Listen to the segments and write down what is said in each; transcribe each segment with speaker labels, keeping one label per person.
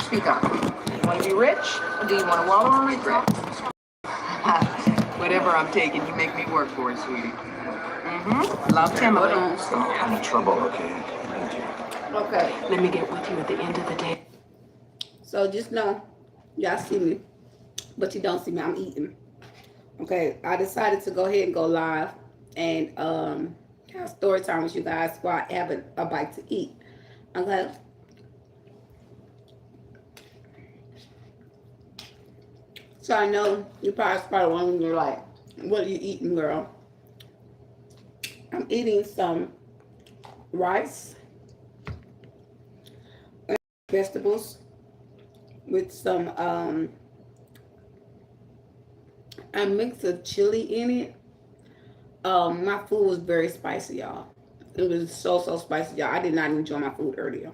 Speaker 1: Speak up. You want to be rich, or do you want to wallow in regret? Whatever I'm taking, you make me work for it, sweetie. Love, Timothy.
Speaker 2: I'm in trouble, okay?
Speaker 1: Okay. Let me get with you at the end of the day.
Speaker 3: So just know, y'all see me, but you don't see me. I'm eating. Okay, I decided to go ahead and go live and have story time with you guys while I have a bite to eat. Okay. So I know you probably wondering, you're like, what are you eating, girl? I'm eating some rice and vegetables with some a mix of chili in it. My food was very spicy, y'all. It was so spicy, y'all. I did not enjoy my food earlier.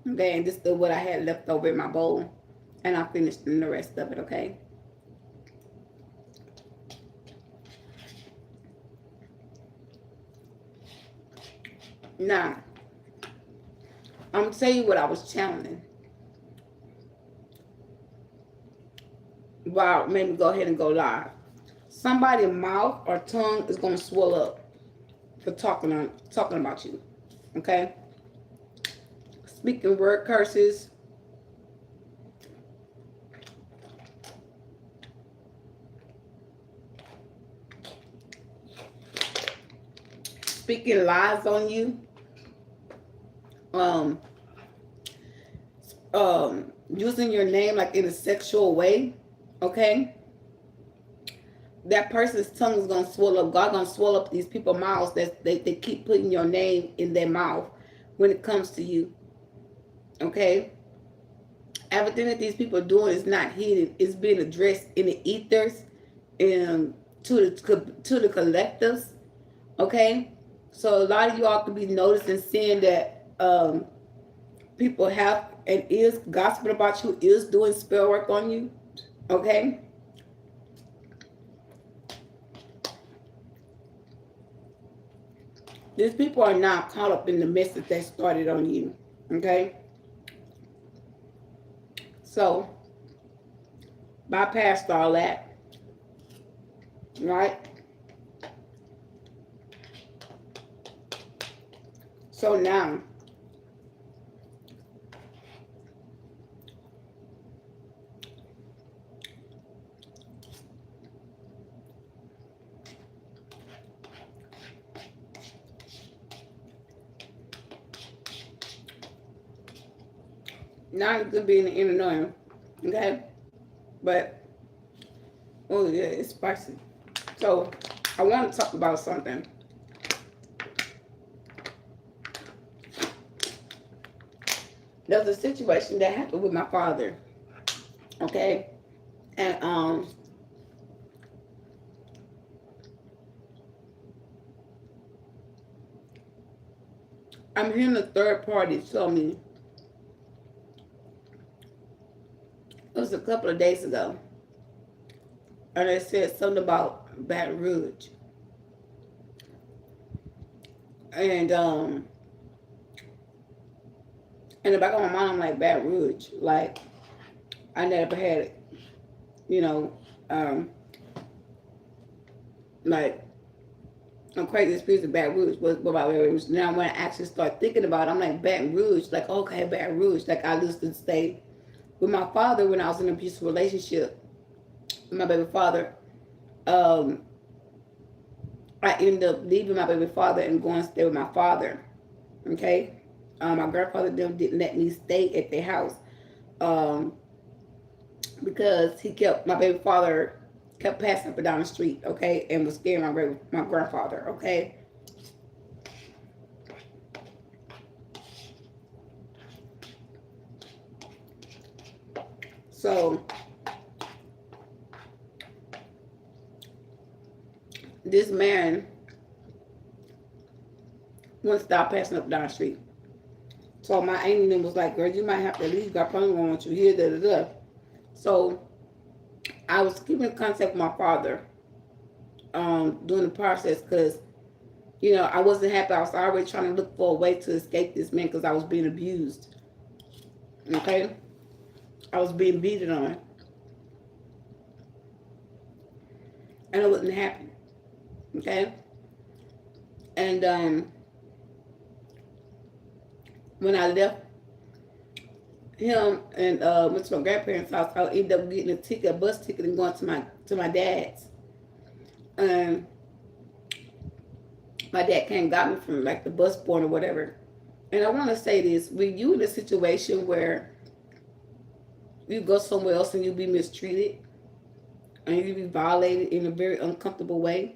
Speaker 3: Okay, and this is what I had left over in my bowl, and I finished the rest of it. Okay. Now, I'm gonna tell you what I was channeling. Wow, made me go ahead and go live. Somebody's mouth or tongue is gonna swell up for talking about you. Okay? Speaking word curses. Speaking lies on you. Using your name like in a sexual way. Okay? That person's tongue is gonna swell up. God gonna swell up these people's mouths that they keep putting your name in their mouth when it comes to you. Okay? Everything that these people are doing is not hidden. It's being addressed in the ethers and to the collectives. Okay? So a lot of y'all could be noticing, seeing that people have and is gossiping about you, is doing spell work on you. Okay? These people are not caught up in the mess that they started on you. Okay? So, bypassed all that. Right? So now, now it's gonna be in the inner knowing. Okay? But, oh yeah, it's spicy. So, I want to talk about something. There's a situation that happened with my father. Okay? And I'm hearing a third party tell me, it was a couple of days ago, and they said something about Baton Rouge. And in the back of my mind, I'm like, Baton Rouge. Like, I never had it, you know, like, I'm crazy experience of Baton Rouge. What about Baton Rouge? Now, when I actually start thinking about it, I'm like, Baton Rouge. Like, okay, Baton Rouge. Like, I used to stay with my father when I was in an abusive relationship with my baby father. I ended up leaving my baby father and going to stay with my father. Okay? My grandfather didn't let me stay at their house because my baby father kept passing up and down the street, okay, and was scaring my grandfather, okay. So this man wouldn't stop passing up down the street. So my auntie was like, girl, you might have to leave. I probably won't want you here, da da da. So I was keeping in contact with my father during the process because, you know, I wasn't happy. I was already trying to look for a way to escape this man because I was being abused. Okay? I was being beaten on, and I wasn't happy. Okay, and when I left him and went to my grandparents' house, I ended up getting a bus ticket, and going to my dad's. And my dad came and got me from like the bus point or whatever. And I want to say this: when you in a situation where you go somewhere else and you be mistreated and you be violated in a very uncomfortable way,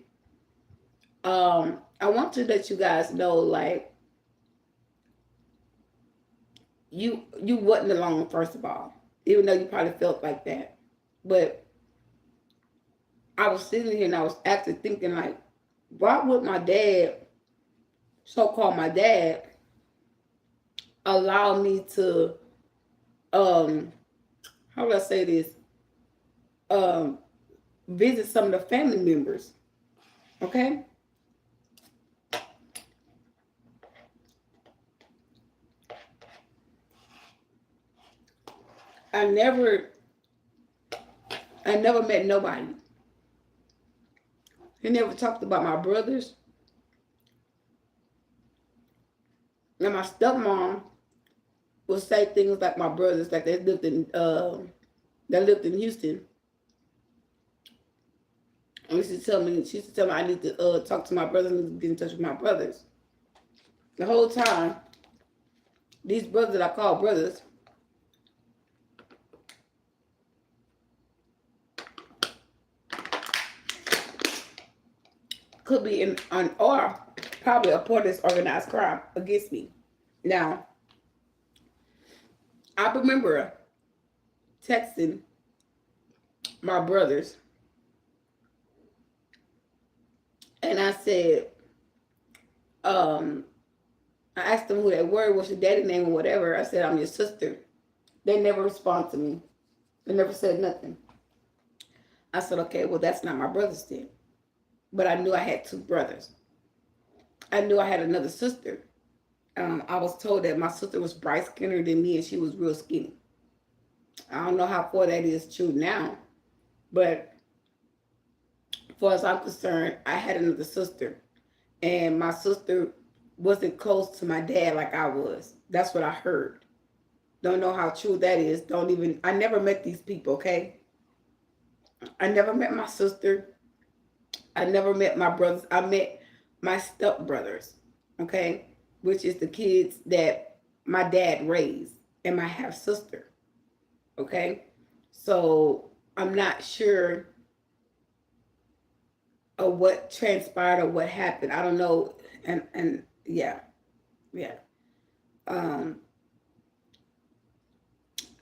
Speaker 3: I want to let you guys know, like, you wasn't alone, first of all, even though you probably felt like that. But I was sitting here and I was actually thinking, like, why would my dad, so-called my dad, allow me to, um how would I say this, um visit some of the family members? Okay, I never I never met nobody. He never talked about my brothers. And my stepmom would say things like my brothers, like they lived in Houston. And she used to tell me I need to talk to my brothers and get in touch with my brothers. The whole time, these brothers that I call brothers could be in on or probably a part of this organized crime against me. Now, I remember texting my brothers and I said, I asked them who they were, what's your daddy name or whatever. I said, I'm your sister. They never responded to me. They never said nothing. I said, okay, well, that's not my brothers then. But I knew I had two brothers. I knew I had another sister. I was told that my sister was bright skinner than me and she was real skinny. I don't know how far that is true now, but as far as I'm concerned, I had another sister, and my sister wasn't close to my dad like I was. That's what I heard. Don't know how true that is. Don't even. I never met these people. Okay, I never met my sister. I never met my brothers. I met my stepbrothers. Okay, which is the kids that my dad raised, and my half sister. Okay, so I'm not sure of what transpired or what happened. I don't know, and yeah, yeah. Um,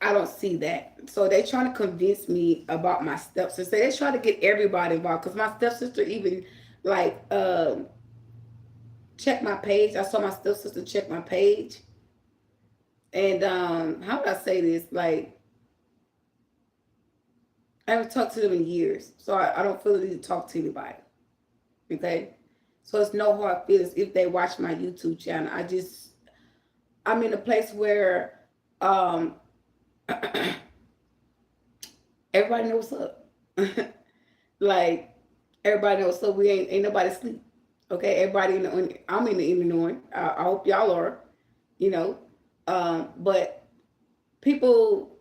Speaker 3: I don't see that. So they trying to convince me about my stepsister. They try to get everybody involved because my stepsister even like check my page. I saw my stepsister check my page, and how would I say this? Like, I haven't talked to them in years, so I don't feel the need to talk to anybody. Okay, so it's no hard feelings if they watch my YouTube channel. I'm in a place where um everybody knows what's up. Like, everybody knows what's up. We ain't nobody sleep. Okay, everybody I'm in the Illinois. I hope y'all are. You know, but people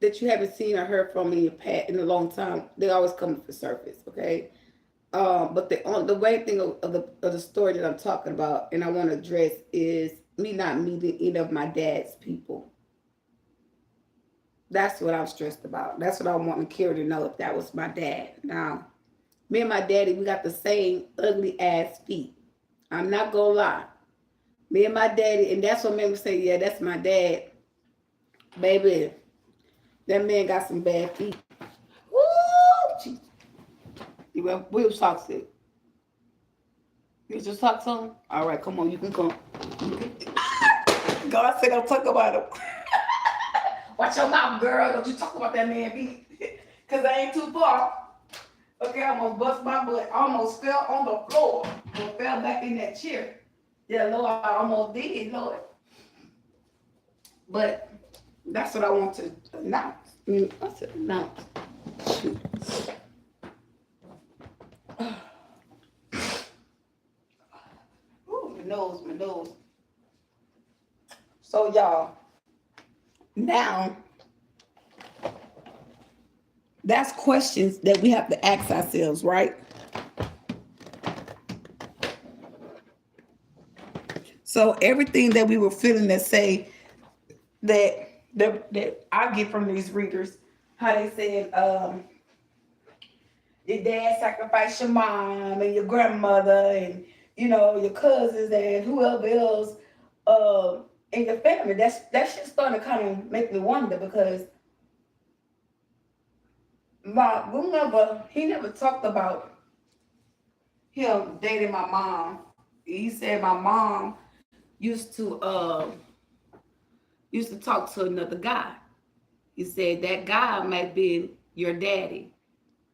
Speaker 3: that you haven't seen or heard from in a long time, they always come to the surface. Okay, but the main thing of the story that I'm talking about and I want to address is me not meeting any of my dad's people. That's what I'm stressed about. That's what I want Kira to know, if that was my dad. Now, me and my daddy, we got the same ugly ass feet. I'm not gonna lie. Me and my daddy, and that's what made me say, yeah, that's my dad. Baby, that man got some bad feet. Woo! We was talking to. You just talk to him? All right, come on, you can come. God said, don't talk about him. Watch your mouth, girl. Don't you talk about that man feet. Because I ain't too far. Okay, I almost bust my butt. I almost fell on the floor. And fell back in that chair. Yeah, Lord, I almost did, Lord. But That's what I want to announce. I said announce. Ooh, my nose, my nose. So y'all, now that's questions that we have to ask ourselves, right? So everything that we were feeling that say that I get from these readers, how they said, your dad sacrificed your mom and your grandmother and your cousins and whoever else in your family. That shit starting to kind of make me wonder because he never talked about him dating my mom. He said my mom used to talk to another guy. He said that guy might be your daddy.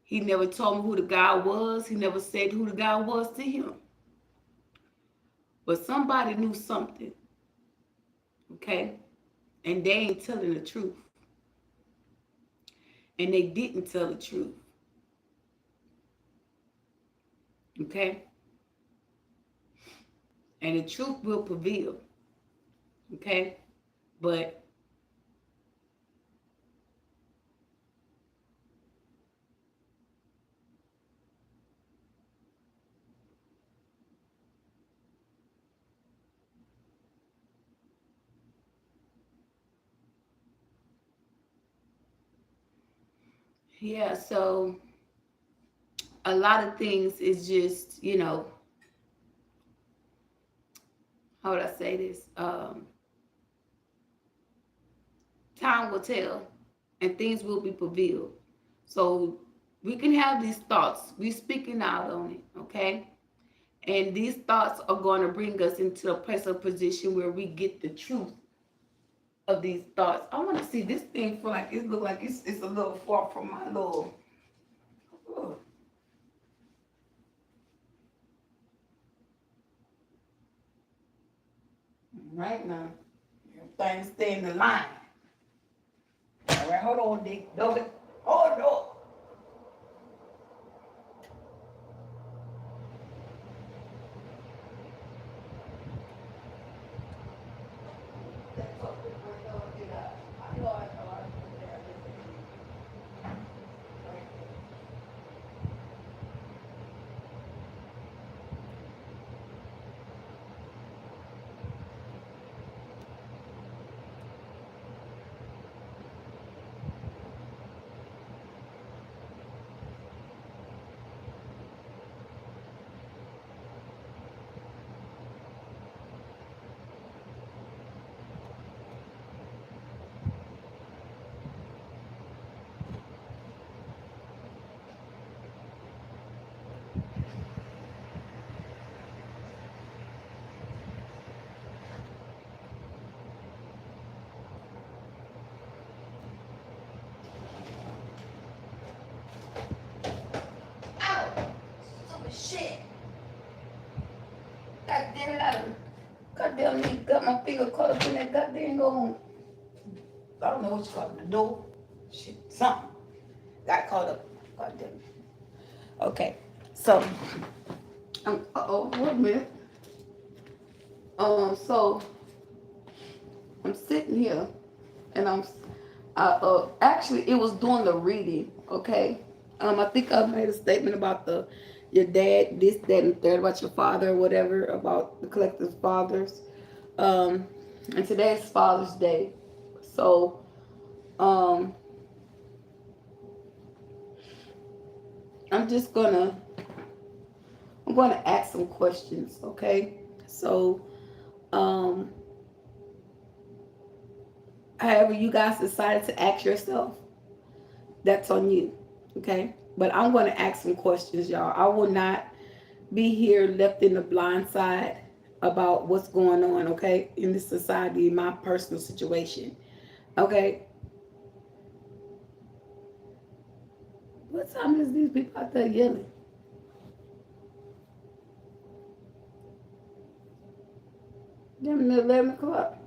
Speaker 3: He never told me who the guy was. He never said who the guy was to him. But somebody knew something, okay? And they ain't telling the truth. And they didn't tell the truth, okay? And the truth will prevail, okay? But yeah, so a lot of things is just, how would I say this? Time will tell and things will be revealed. So we can have these thoughts. We speaking out on it, okay? And these thoughts are going to bring us into a place of position where we get the truth of these thoughts. I want to see this thing feel like it look like it's a little far from my little. Oh, right now, things stay in the line. All right, hold on, Dick. Hold on. Ow! Stupid shit. God damn it, goddamn me got my finger caught up in that goddamn I don't know what you call it, the door. Shit, something. Got caught up. Goddamn it. Okay. So wait a minute. So I'm sitting here and actually it was doing the reading, okay? I think I made a statement about your dad, this, that, and the third, about your father or whatever, about the collective fathers. And today's Father's Day. So um I'm just gonna ask some questions, okay? So um however you guys decided to ask yourself, that's on you, okay? But I'm going to ask some questions, y'all. I will not be here left in the blind side about what's going on, okay, in this society, in my personal situation, okay? What time is these people out there yelling? Damn, 11 o'clock.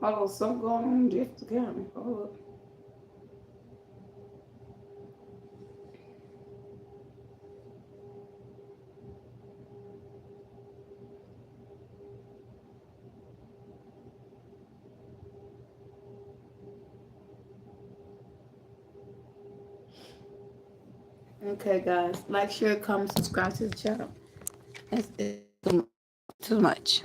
Speaker 3: Hold on, something going on in Jefferson County. Hold up. Okay, guys. Like, share, comment, subscribe to the channel. It's too much.